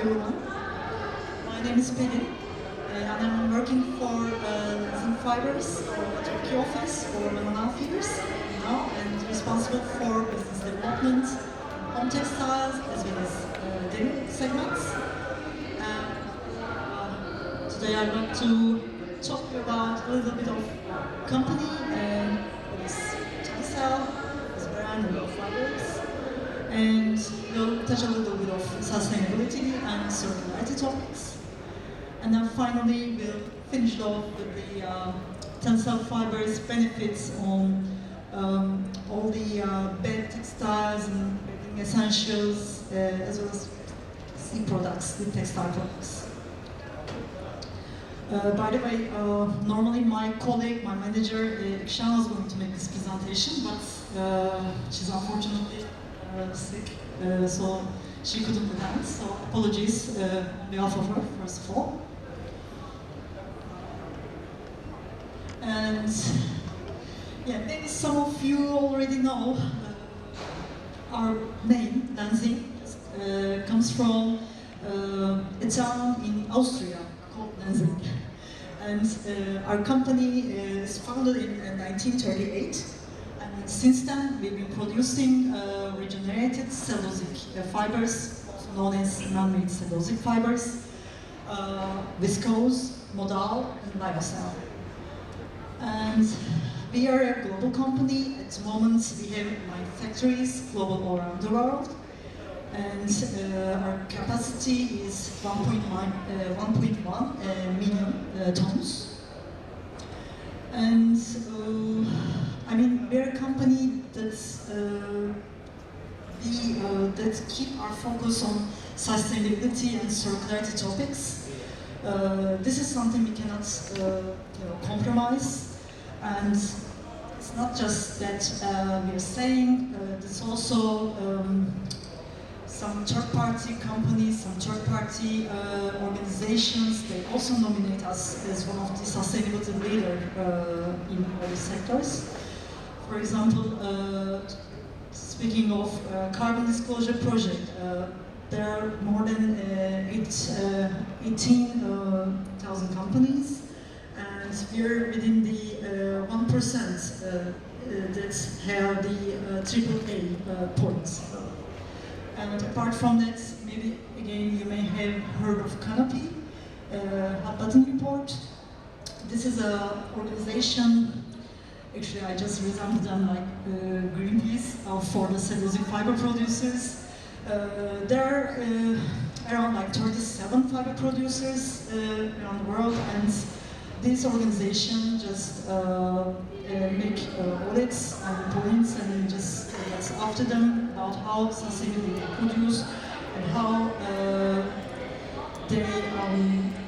everyone. My name is Pelin, and I'm working for Zinc Fibers, Turkey office for 1.5 years now, and responsible for business development, home textiles, as well as denim segments. Today I'd like to talk about a little bit of company and what is Toksavul, as brand and fibers. And we'll touch a little bit of sustainability and circularity topics. And then finally, we'll finish off with the Toksavul fibers benefits on all the bed textiles and bedding essentials, as well as sea products, the textile products. By the way, normally my colleague, my manager, Kshan was going to make this presentation, but she's unfortunately sick, so she couldn't attend, so apologies on behalf of her, first of all. And yeah, maybe some of you already know our name, Lenzing, comes from a town in Austria called Lenzing. And our company is founded in 1938. And since then, we've been producing regenerated cellulosic fibers, also known as man-made cellulosic fibers, viscose, modal, and lyocell. And we are a global company. At the moment, we have 9 factories global all around the world. And our capacity is 1.1 million tons. And I mean, we're a company that's that keep our focus on sustainability and circularity topics. This is something we cannot compromise. And it's not just that we are saying, it's also some third-party companies, some third-party organizations, they also nominate us as one of the sustainability leaders in other sectors. For example, speaking of carbon disclosure project, there are more than 18,000 companies, and we're within the 1% that have the AAA points. And apart from that, maybe again you may have heard of Canopy, Hot Button Report. This is an organization, actually I just resemble them like Greenpeace for the cellulosic fiber producers. There are around like 37 fiber producers around the world, and this organization just make audits and points and just gets after them about how sustainably they produce and how they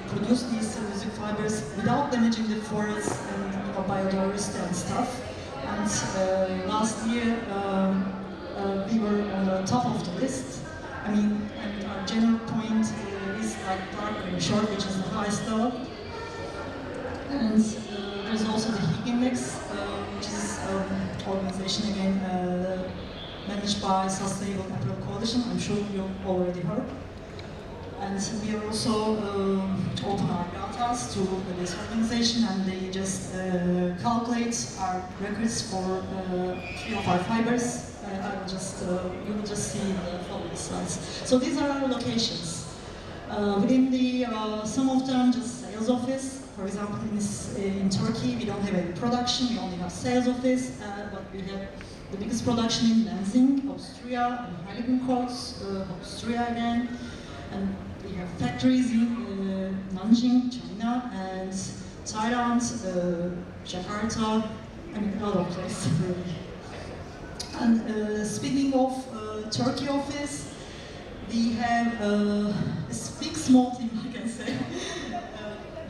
produce these cellulosic fibers without damaging the forests and biodiversity and stuff. And last year we were on the top of the list. I mean, and our general point is like dark green short, which is the highest level. And there's also the HEAG Index, which is an organization again managed by Sustainable Apparel Coalition. I'm sure you already heard. And we are also open our data to this organization, and they just calculate our records for 3 of our fibers. I will just you will just see the following slides. So these are our locations. Within the some of them just sales office. For example, in Turkey, we don't have any production, we only have sales office, but we have the biggest production in Lenzing, Austria, and Heiligenkreuz, Austria again. And we have factories in Nanjing, China, and Thailand, Jakarta, I mean, a lot of places, really. And speaking of Turkey office, we have a big, small team, I can say.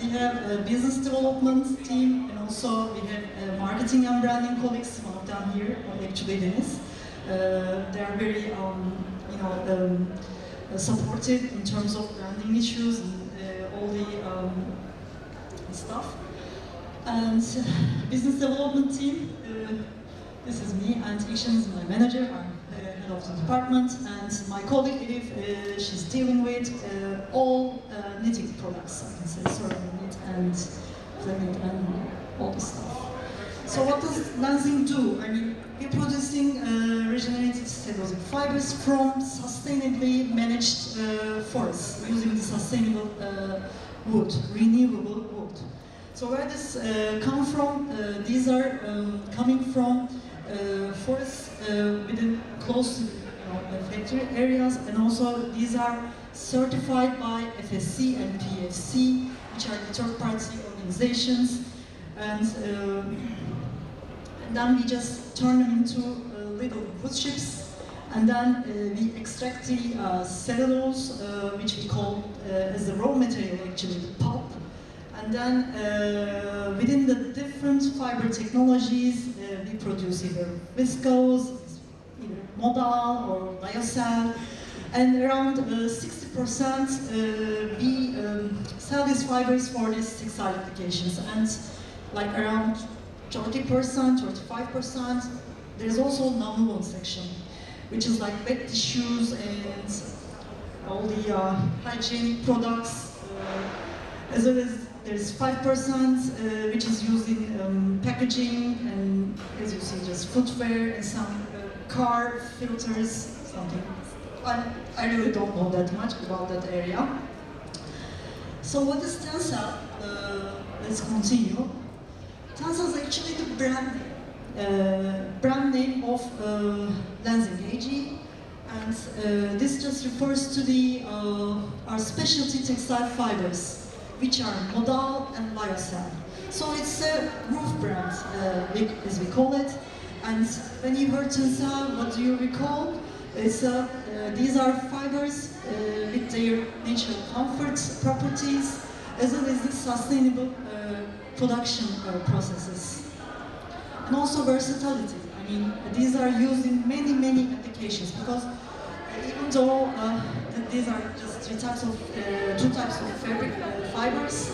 We have a business development team, and also we have marketing and branding colleagues. One of them here, actually Deniz. They are very, supportive in terms of branding issues and all the stuff. And business development team. This is me, and Ishan is my manager. I'm head of the department, and my colleague Elif, she's dealing with all knitting products, I can say, sewing knit and flemming and all the stuff. So what does Lansing do? I mean, we're producing regenerated cellulosic fibers from sustainably managed forests using the sustainable wood, renewable wood. So where this come from? These are coming from forests within close to factory areas, and also these are certified by FSC and PFC, which are the third-party organizations, and then we just turn them into little wood chips, and then we extract the cellulose, which we call as the raw material, actually the pulp. And then within the different fiber technologies, we produce either viscose, either modal or lyocell, and around 60% we sell these fibers for these textile applications, and like around 30%, 35%, there's also non-woven section, which is like wet tissues and all the hygienic products, as well as there's 5% which is used in packaging, and as you see, just footwear and some car filters, something. I really don't know that much about that area. So what is Tensa? Let's continue. Tensa is actually the brand name of Lansing AG, and this just refers to the our specialty textile fibers, which are modal and lyocell. So it's a roof brand, as we call it. And when you heard Tensa, what do you recall? It's these are fibers with their natural comfort properties, as well as the sustainable production processes. And also versatility. I mean, these are used in many, many applications, because even though these are just two types of fabric fibers,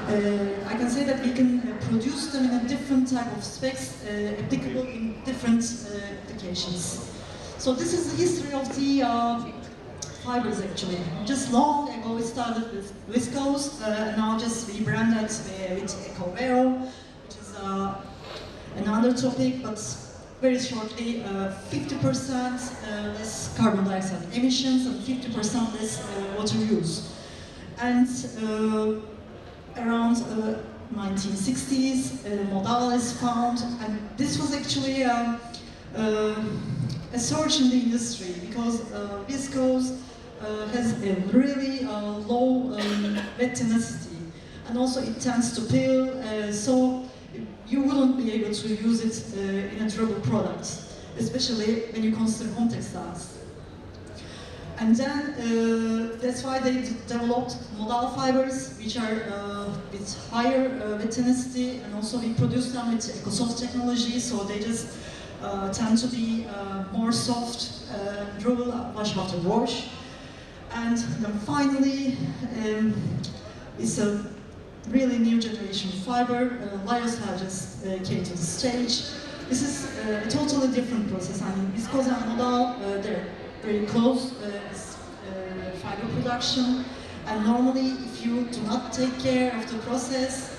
I can say that we can produce them in a different type of specs, applicable in different applications. So this is the history of the fibers, actually. Just long ago we started with viscose, now just rebranded with EcoVero, which is another topic, but very shortly, 50% less carbon dioxide emissions and 50% less water use. And around 1960s, modal is found, and this was actually a surge in the industry, because viscose has a really low wet tenacity, and also it tends to peel, so you wouldn't be able to use it in a durable product, especially when you consider home textiles. And then that's why they developed modal fibers, which are with higher wet tenacity, and also we produce them with EcoSoft technology, so they just tend to be more soft, durable, wash after wash. And then finally, it's a really new generation fiber. Lyocell just came to the stage. This is a totally different process. I mean, viscose and modal, they're very close fiber production, and normally if you do not take care of the process,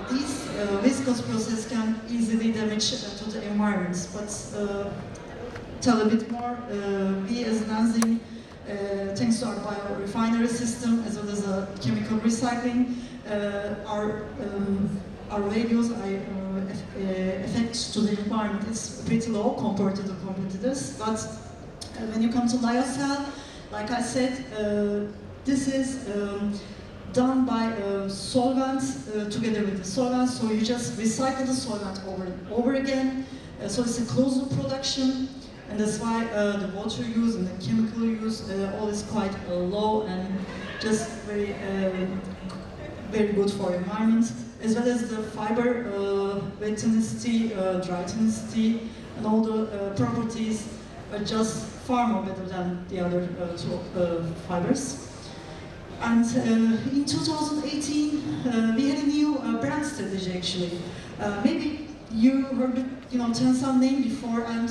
these viscose process can easily damage to the environment. But tell a bit more, we as Lansing, thanks to our biorefinery system as well as chemical recycling, our radius effect to the environment is pretty low compared to the competitors. But when you come to lyocell, like I said, this is done by solvents together with the solvent, so you just recycle the solvent over and over again. So it's a closed loop production, and that's why the water use and the chemical use all is quite low and just very good for environment, as well as the fiber wet tenacity, dry tenacity, and all the properties are just far more better than the other two fibers. And in 2018, we had a new brand strategy, actually. Maybe you heard the Tensa name before, and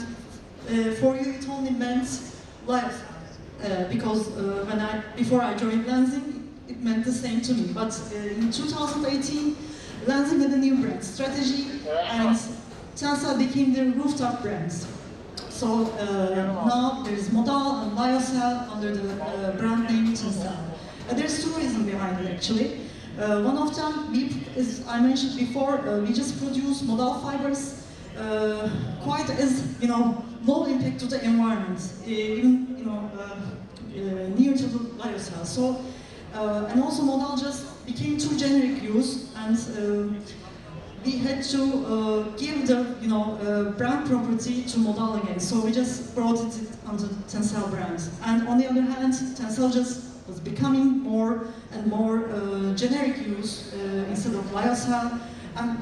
for you it only meant life, because before I joined Lansing, it meant the same to me. But in 2018, Lansing had a new brand strategy, and Tencel became the rooftop brand. So now there is Modal and Lyocell under the brand name Tencel. There's two reasons behind it actually. One of them, as I mentioned before, we just produce Modal fibers, quite as low impact to the environment, even near to the Lyocell. So and also Modal just became too generic use, and we had to give the brand property to Modal again. So we just brought it under Tencel brand. And on the other hand, Tencel just was becoming more and more generic use instead of Lyocell. And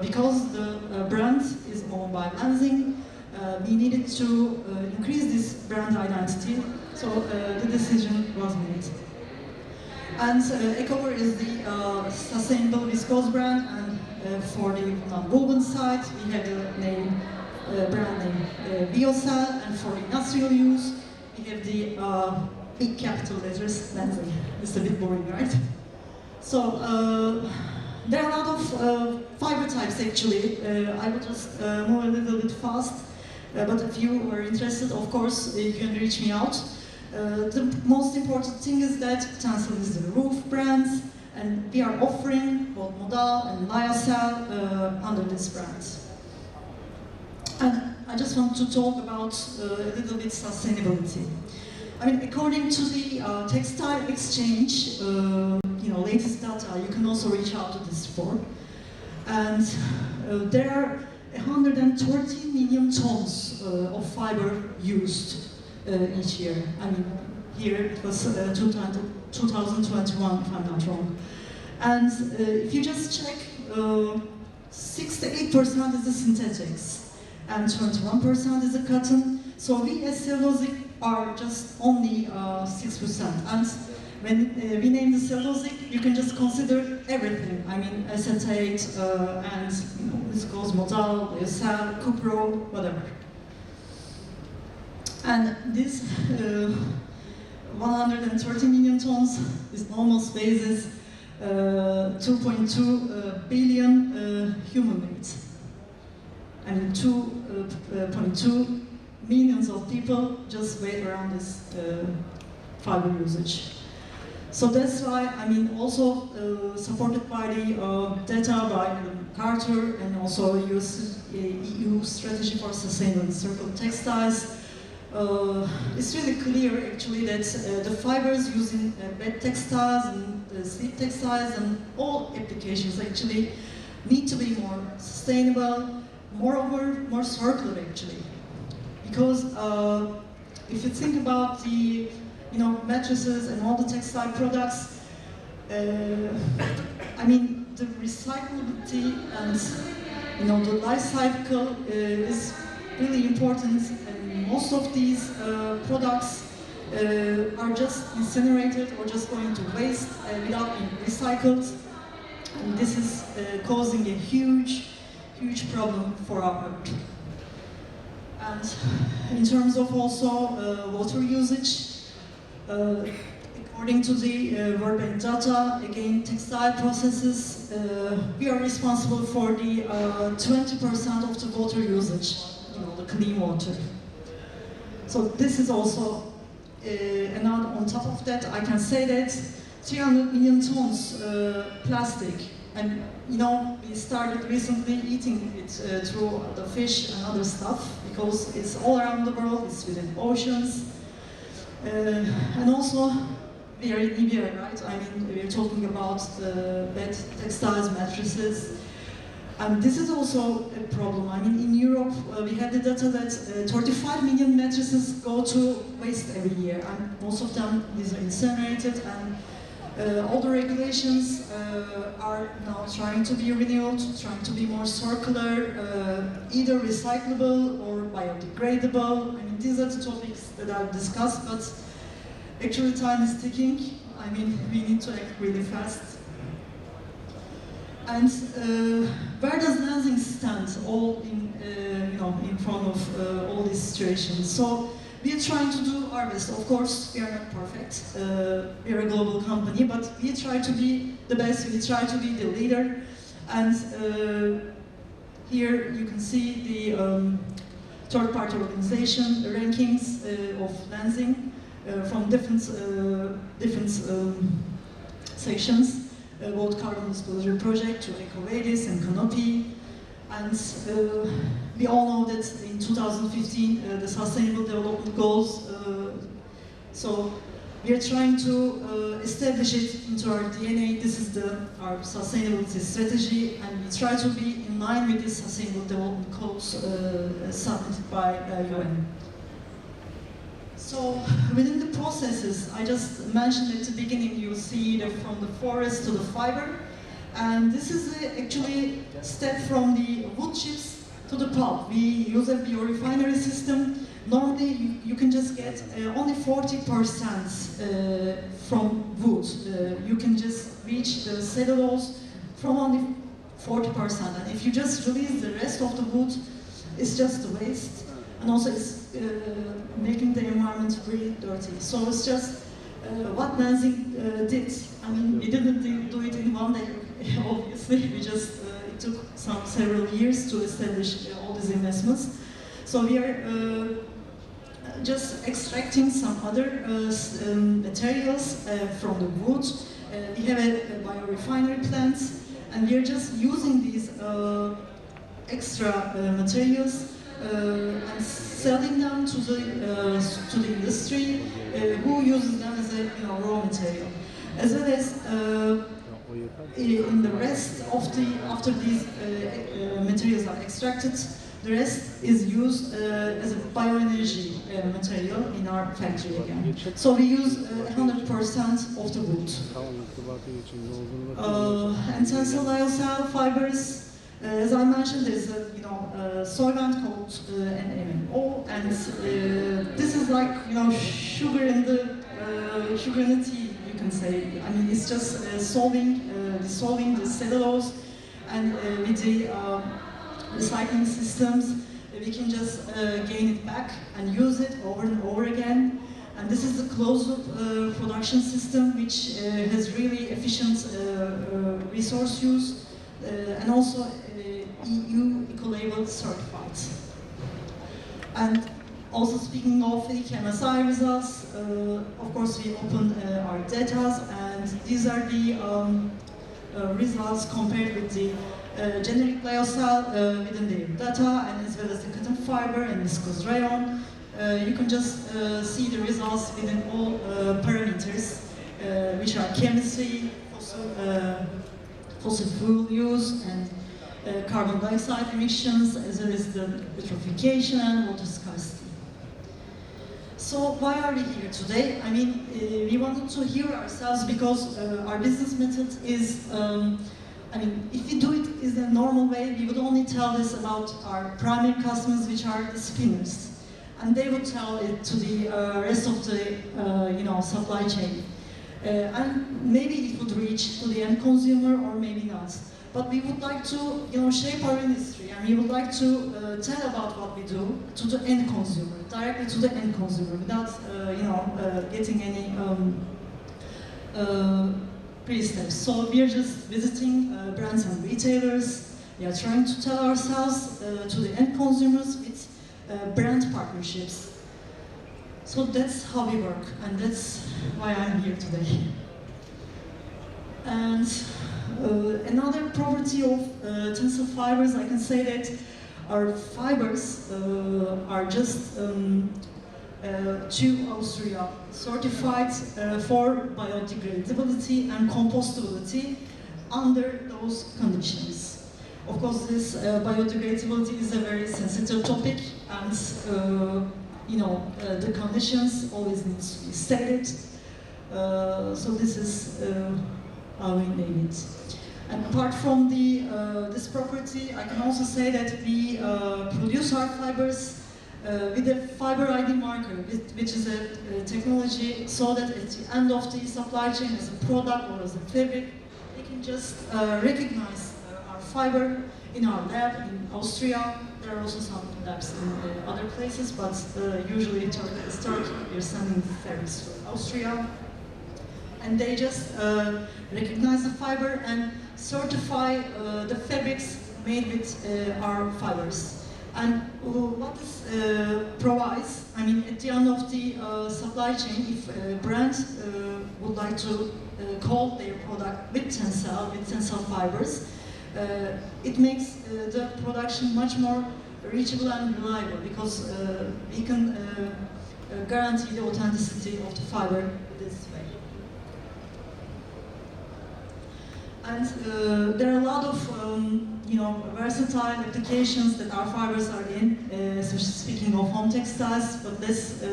because the brand is owned by Lansing, we needed to increase this brand identity. So the decision was made. And Ecover is the sustainable viscose brand, and for the non-woven side, we have the brand name Biocell, and for industrial use, we have the big capital letters Lansing. It's a bit boring, right? So there are a lot of fiber types actually. I will just move a little bit fast, but if you are interested, of course, you can reach me out. The most important thing is that Tencel is the roof brand, and we are offering both Modal and Lyocell under this brand. And I just want to talk about a little bit sustainability. I mean, according to the Textile Exchange, latest data, you can also reach out to this report. And there are 130 million tons of fiber used each year. I mean, here it was 2021, if I'm not wrong. And if you just check, 6 to 8% is the synthetics, and 21% is the cotton. So we as cellulosic are just only 6%. And when we name the cellulosic, you can just consider everything. I mean, acetate and viscose, Modal, Lyocell, Cupro, whatever. And this 130 million tons is almost bases 2.2 billion human weight. And 2.2 millions of people just wait around this fiber usage. So that's why, I mean, also supported by the data by Carter and also EU strategy for sustainable circular textiles, it's really clear actually that the fibers used in bed textiles and sleep textiles and all applications actually need to be more sustainable, moreover, more circular actually. Because if you think about the mattresses and all the textile products, I mean, the recyclability and the life cycle is really important, and most of these products are just incinerated or just going to waste without being recycled, and this is causing a huge problem for our Earth. And in terms of also water usage, according to the World Bank data, again, textile processes, we are responsible for the 20% of the water usage, the clean water. So this is also, and on top of that, I can say that 300 million tons plastic, and we started recently eating it through the fish and other stuff, because it's all around the world, it's within oceans. And also, we are in IBIA, right? I mean, we're talking about bed textiles, mattresses. And this is also a problem. I mean, in Europe, we have the data that 35 million mattresses go to waste every year. And most of them these are incinerated, and all the regulations are now trying to be renewed, trying to be more circular, either recyclable or biodegradable. I mean, these are the topics that I've discussed, but actually time is ticking. I mean, we need to act really fast. And where does lensing stand all in, in front of all these situations? So we are trying to do our best. Of course, we are not perfect. We are a global company, but we try to be the best. We try to be the leader. And here you can see the third-party organization rankings of lensing from different sections. World Carbon Disclosure Project to EcoVadis and Canopy. And we all know that in 2015, the Sustainable Development Goals, so we are trying to establish it into our DNA. This is our sustainability strategy, and we try to be in line with this Sustainable Development Goals submitted by UN. So within the processes, I just mentioned at the beginning, you see from the forest to the fiber. And this is actually a step from the wood chips to the pulp. We use a biorefinery system. Normally, you can just get only 40% from wood. You can just reach the cellulose from only 40%. And if you just release the rest of the wood, it's just waste. And also it's making the environment really dirty. So it's just what lensing did. I mean, we didn't do it in one day, obviously. We just, it took several years to establish all these investments. So we are just extracting some other materials from the wood. We have a biorefinery plant, and we are just using these extra materials and selling them to the industry, who uses them as a raw material, as well as in the rest of after these materials are extracted, the rest is used as a bioenergy material in our factory again. So we use 100% of the wood. And tensile lyocell fibers. As I mentioned, there's a solvent called NMNO, and this is like sugar in the tea, you can say. I mean, it's just dissolving the cellulose, and with the recycling systems, we can just gain it back and use it over and over again. And this is a closed-loop production system which has really efficient resource use. And also EU Ecolabel certified. And also speaking of the MSI results, of course we open our data, and these are the results compared with the generic lyocell within the data, and as well as the cotton fiber and viscose rayon. You can just see the results within all parameters, which are chemistry, fossil fuel use, and carbon dioxide emissions, as well as the eutrophication and water scarcity. So why are we here today? I mean, we wanted to hear ourselves because our business method is, I mean, if we do it in the normal way, we would only tell this about our primary customers, which are the spinners. And they would tell it to the rest of the, supply chain. And maybe it would reach to the end consumer, or maybe not. But we would like to, shape our industry, and we would like to tell about what we do to the end consumer, directly to the end consumer, without, getting any pre-steps. So we are just visiting brands and retailers. We are trying to tell ourselves to the end consumers with brand partnerships. So that's how we work, and that's why I'm here today. And another property of tensile fibers, I can say that our fibers are just to Austria certified for biodegradability and compostability under those conditions. Of course, this biodegradability is a very sensitive topic, and the conditions always need to be stated. So this is how we name it. And apart from this property, I can also say that we produce our fibers with a fiber ID marker, which is a technology so that at the end of the supply chain as a product or as a fabric, they can just recognize fiber in our lab in Austria. There are also some labs in other places, but usually Turkey, we're sending fabrics to Austria. And they just recognize the fiber and certify the fabrics made with our fibers. And what this provides, I mean, at the end of the supply chain, if a brand would like to call their product with tensile fibers, it makes the production much more reachable and reliable, because we can guarantee the authenticity of the fiber this way. And there are a lot of versatile applications that our fibers are in, especially speaking of home textiles, but let's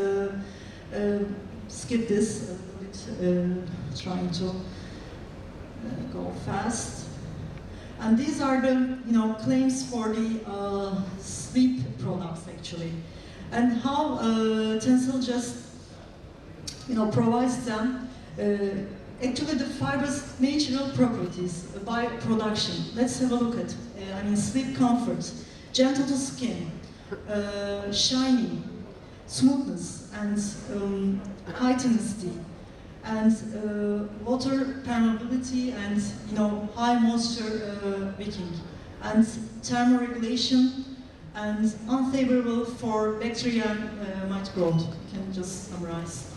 skip this a little bit, trying to go fast. And these are the claims for the sleep products actually, and how Tencel just provides them. Actually, the fiber's natural properties by production. Let's have a look at. Sleep comfort, gentle to skin, shiny, smoothness, and high tenacity, and water permeability, and high moisture wicking, and thermoregulation, and unfavorable for bacteria and mite growth. You can just summarize.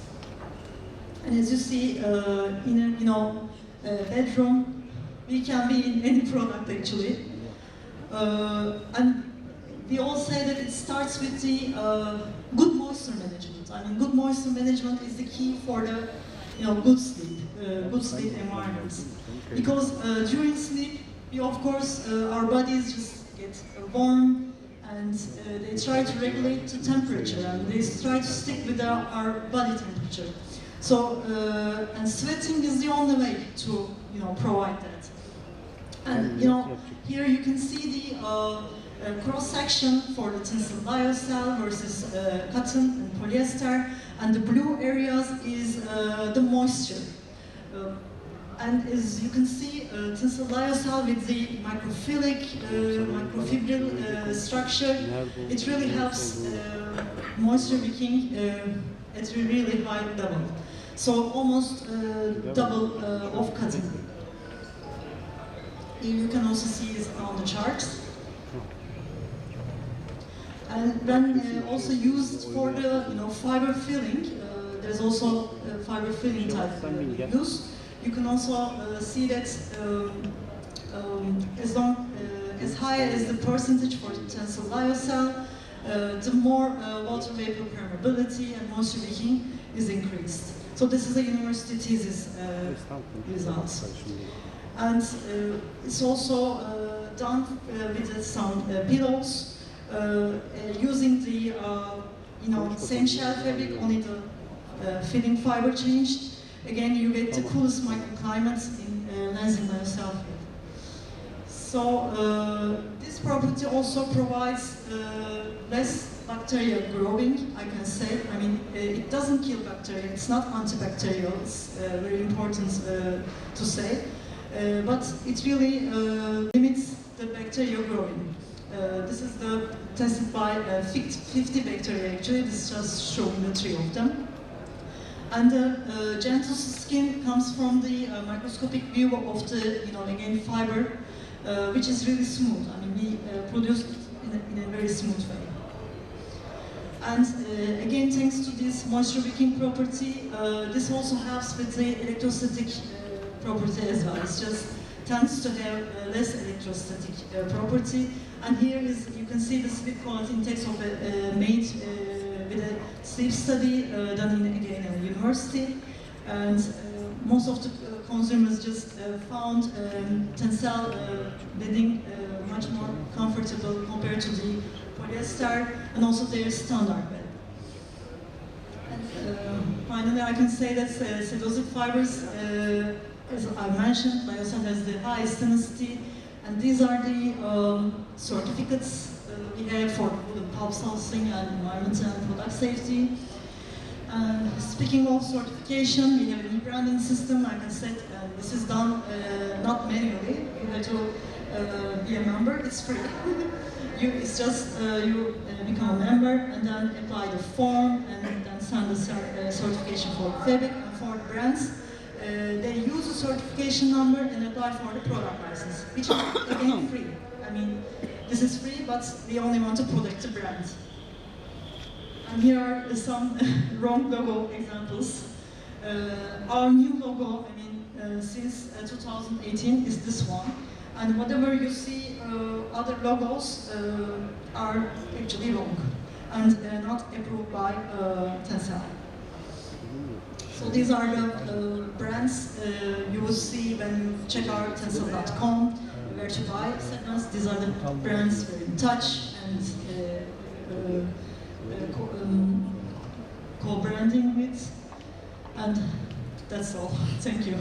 And as you see, in a bedroom, we can be in any product actually. And we all say that it starts with the good moisture management. Good moisture management is the key for the good sleep environment. Because during sleep, of course, our bodies just get warm, and they try to regulate the temperature, and they try to stick with our body temperature. So, and sweating is the only way to, provide that. And, here you can see the cross-section for the Tencel lyocell versus cotton and polyester, and the blue areas is the moisture. And as you can see, Tencel lyocell with the microphilic, microfibril structure, it really helps moisture wicking at a really high level. So almost double of cotton. Here you can also see this on the chart. And then also used for the fiber filling. There's also fiber filling type use. You can also see that as high as the percentage for Tencel lyocell, the more water vapor permeability and moisture wicking is increased. So this is a university thesis result. And it's also done with some pillows using the same shell fabric, only the filling fiber changed. Again, you get the coolest microclimates in lensing lyocell. So this property also provides less bacteria growing, I can say. It doesn't kill bacteria, it's not antibacterial, it's very important to say. But it really limits the bacteria growing. This is tested by 50 bacteria actually, this is just showing the 3 of them. And the gentle skin comes from the microscopic view of the, again, fiber, which is really smooth. We produce it in a very smooth way. And again, thanks to this moisture wicking property, this also helps with the electrostatic property as well. It just tends to have less electrostatic property. And here you can see the sleep quality index of a made with a sleep study done again in a university. And most of the consumers just found Tencel bedding much more comfortable compared to the polyester and also their standard bed. And finally, I can say that cellulosic fibers, as I mentioned, lyocell has the highest tenacity, and these are the certificates we have for pulp sourcing and environmental and product safety. And speaking of certification, we have an e-branding system. Like I said, this is done not manually. You have to be a member. It's free. It's just you become a member and then apply the form and then send the certification for fabric and for the brands. They use the certification number and apply for the product license, which is again free. I mean, this is free, but we only want to protect the brand. And here are some wrong logo examples. Our new logo, I mean, since 2018 is this one. And whatever you see, other logos are actually wrong and not approved by Toksavul. So these are the brands you will see when you check out toksavul.com, where to buy segments. These are the brands we're in touch and co-branding with. And that's all. Thank you.